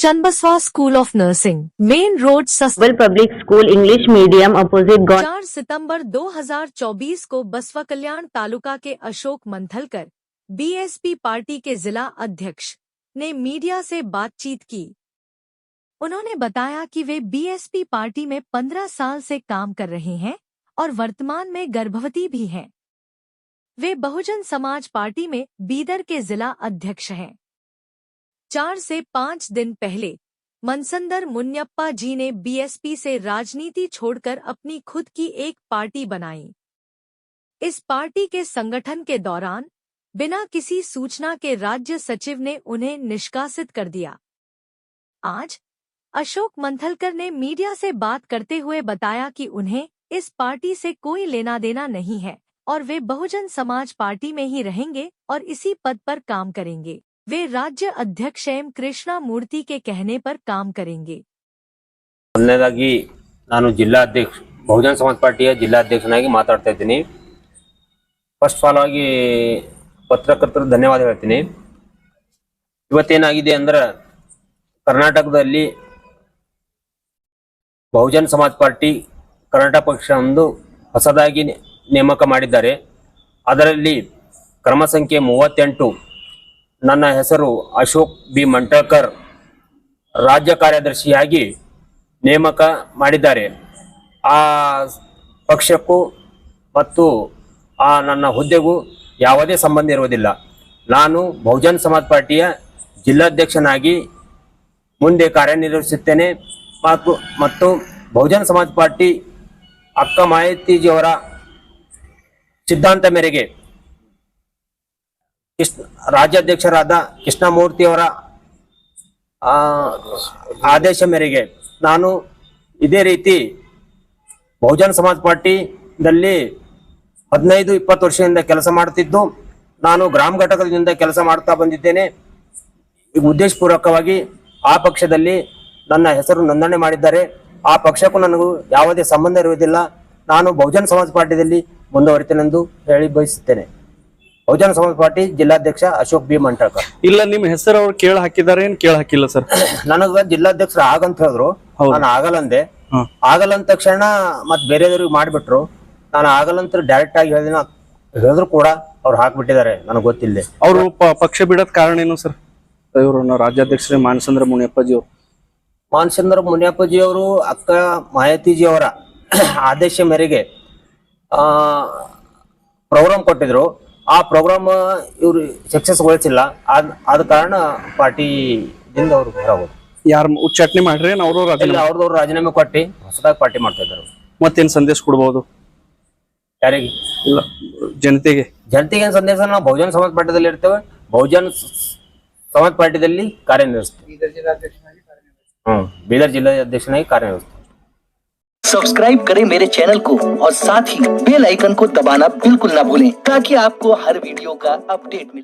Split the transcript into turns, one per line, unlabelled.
चन्नबसवा school of nursing, main road
well public school English medium opposite
4 सितंबर 2024 को बसवा कल्याण तालुका के अशोक मंथलकर बीएसपी पार्टी के जिला अध्यक्ष ने मीडिया से बातचीत की। उन्होंने बताया कि वे बीएसपी पार्टी में 15 साल से काम कर रहे हैं और वर्तमान में गर्भवती भी हैं। वे बहुजन समाज पार्टी में बीदर के जिला अध्यक्ष हैं। 4 से 5 दिन पहले मनसंदर मुन्यप्पा जी ने बीएसपी से राजनीति छोड़कर अपनी खुद की एक पार्टी बनाई। इस पार्टी के संगठन के दौरान बिना किसी सूचना के राज्य सचिव ने उन्हें निष्कासित कर दिया। आज अशोक मंथलकर ने मीडिया से बात करते हुए बताया कि उन्हें इस पार्टी से कोई लेना देना नहीं है और वे बहुजन समाज पार्टी में ही रहेंगे और इसी पद पर काम करेंगे। वे राज्य अध्यक्ष एम कृष्णा मूर्ति के कहने पर काम करेंगे।
ಮೊದಲನೇದಾಗಿ ನಾನು ಜಿಲ್ಲಾಧ್ಯಕ್ಷ ಬಹುಜನ ಸಮಾಜ ಪಾರ್ಟಿಯ ಜಿಲ್ಲಾಧ್ಯಕ್ಷನಾಗಿ ಮಾತಾಡ್ತಾ ಇದ್ದೀನಿ। ಫಸ್ಟ್ ಆಲ್ ಆಗಿ ಪತ್ರಕರ್ತರು ಧನ್ಯವಾದ ಹೇಳ್ತೀನಿ। ಇವತ್ತೇನಾಗಿದೆ ಅಂದ್ರೆ ಕರ್ನಾಟಕದಲ್ಲಿ ಬಹುಜನ ಸಮಾಜ ಪಾರ್ಟಿ ಕರ್ನಾಟಕ ಪಕ್ಷ ಒಂದು ಹೊಸದಾಗಿ ನೇಮಕ ಮಾಡಿದ್ದಾರೆ। ಅದರಲ್ಲಿ ಕ್ರಮ ಸಂಖ್ಯೆ 38 ನನ್ನ ಹೆಸರು ಅಶೋಕ್ ಬಿ ಮಂಟಲ್ಕರ್ ರಾಜ್ಯ ಕಾರ್ಯದರ್ಶಿಯಾಗಿ ನೇಮಕ ಮಾಡಿದ್ದಾರೆ। ಆ ಪಕ್ಷಕ್ಕೂ ಮತ್ತು ಆ ನನ್ನ ಹುದ್ದೆಗೂ ಯಾವುದೇ ಸಂಬಂಧ ಇರುವುದಿಲ್ಲ। ನಾನು ಬಹುಜನ ಸಮಾಜ ಪಾರ್ಟಿಯ ಜಿಲ್ಲಾಧ್ಯಕ್ಷನಾಗಿ ಮುಂದೆ ಕಾರ್ಯನಿರ್ವಹಿಸುತ್ತೇನೆ ಮತ್ತು ಬಹುಜನ ಸಮಾಜ ಪಾರ್ಟಿ ಅಕ್ಕ ಮಾಯಾವತಿಜಿಯವರ ಸಿದ್ಧಾಂತ ಮೇರೆಗೆ ರಾಜ್ಯಾಧ್ಯಕ್ಷರಾದ ಕೃಷ್ಣಮೂರ್ತಿಯವರ ಆದೇಶ ಮೇರೆಗೆ ನಾನು ಇದೇ ರೀತಿ ಬಹುಜನ ಸಮಾಜ ಪಾರ್ಟಿದಲ್ಲಿ 15-20 ವರ್ಷದಿಂದ ಕೆಲಸ ಮಾಡುತ್ತಿದ್ದು ನಾನು ಗ್ರಾಮ ಘಟಕದಿಂದ ಕೆಲಸ ಮಾಡ್ತಾ ಬಂದಿದ್ದೇನೆ। ಉದ್ದೇಶಪೂರ್ವಕವಾಗಿ ಆ ಪಕ್ಷದಲ್ಲಿ ನನ್ನ ಹೆಸರು ನೋಂದಣಿ ಮಾಡಿದ್ದಾರೆ। ಆ ಪಕ್ಷಕ್ಕೂ ನನಗೂ ಯಾವುದೇ ಸಂಬಂಧ ಇರುವುದಿಲ್ಲ। ನಾನು ಬಹುಜನ ಸಮಾಜ ಪಾರ್ಟಿಯಲ್ಲಿ ಮುಂದುವರಿತೇನೆಂದು ಹೇಳಿ ಬಯಸುತ್ತೇನೆ। ಬಹುಜನ ಸಮಾಜ ಪಾರ್ಟಿ ಜಿಲ್ಲಾಧ್ಯಕ್ಷ ಅಶೋಕ್ ಬಿ ಮಂಟಲ್ಕರ್।
ಇಲ್ಲ, ನಿಮ್ಮ ಹೆಸರು ಅವ್ರು ಕೇಳ ಹಾಕಿದ್ದಾರೆ ಏನ್ ಕೇಳ ಹಾಕಿಲ್ಲ ಸರ್?
ನನಗ ಜಿಲ್ಲಾಧ್ಯಕ್ಷರು ಆಗಂತ ಹೇಳಿದ್ರು, ನಾನು ಆಗಲ್ಲಂದೆ। ಆಗಲ್ಲಂದ ತಕ್ಷಣ ಮತ್ ಬೇರೆದವ್ರಿಗೆ ಮಾಡಿಬಿಟ್ರು। ನಾನು ಆಗಲ್ಲಂತ ಡೈರೆಕ್ಟ್ ಆಗಿ ಹೇಳಿದ್ರು ಕೂಡ ಅವ್ರು ಹಾಕ್ಬಿಟ್ಟಿದ್ದಾರೆ, ನನಗೆ ಗೊತ್ತಿಲ್ಲ।
ಅವರು ಪಕ್ಷ ಬಿಡೋದ್ ಕಾರಣ ಏನು ಸರ್? ಇವರು ರಾಜ್ಯಾಧ್ಯಕ್ಷರೇ ಮಾನಸಂದ್ರ ಮುನಿಯಪ್ಪಾಜಿ ಅವರು ಮುನಿಯಪ್ಪಾಜಿ ಅವರು ಅಕ್ಕ ಮಾಯಾವತಿಜಿ ಅವರ ಆದೇಶ ಮೇರೆಗೆ ಪ್ರೋಗ್ರಾಮ್ ಕೊಟ್ಟಿದ್ರು। ಆ ಪ್ರೋಗ್ರಾಮ್ ಇವರು ಸಕ್ಸಸ್ಗೊಳಿಸಿಲ್ಲ, ಆದ ಕಾರಣ ಪಾರ್ಟಿದಿಂದ ಅವರು ಹೊರಗೋದು। ಯಾರು ಉಚ್ಚಾಟನೆ ಮಾಡ್ರಿ
ಅವ್ರದವ್ರು ರಾಜೀನಾಮೆ ಕೊಟ್ಟು ಹೊಸದಾಗಿ ಪಾರ್ಟಿ ಮಾಡ್ತಾ ಇದ್ದಾರೆ।
ಮತ್ತೇನ್ ಸಂದೇಶ ಕೊಡ್ಬೋದು
ಯಾರಿಗೆ?
ಇಲ್ಲ, ಜನತೆಗೆ
ಏನ್ ಸಂದೇಶ? ನಾವು ಬಹುಜನ ಸಮಾಜ ಪಾರ್ಟಿದಲ್ಲಿ ಇರ್ತೇವೆ, ಬಹುಜನ ಸಮಾಜ ಪಾರ್ಟಿದಲ್ಲಿ ಕಾರ್ಯನಿರ್ವಹಿಸ್ತೇವೆ। बीदर जिला अध्यक्ष कार्य।
सब्सक्राइब करें मेरे चैनल को और साथ ही बेल आइकन को दबाना बिल्कुल ना भूलें ताकि आपको हर वीडियो का अपडेट मिले।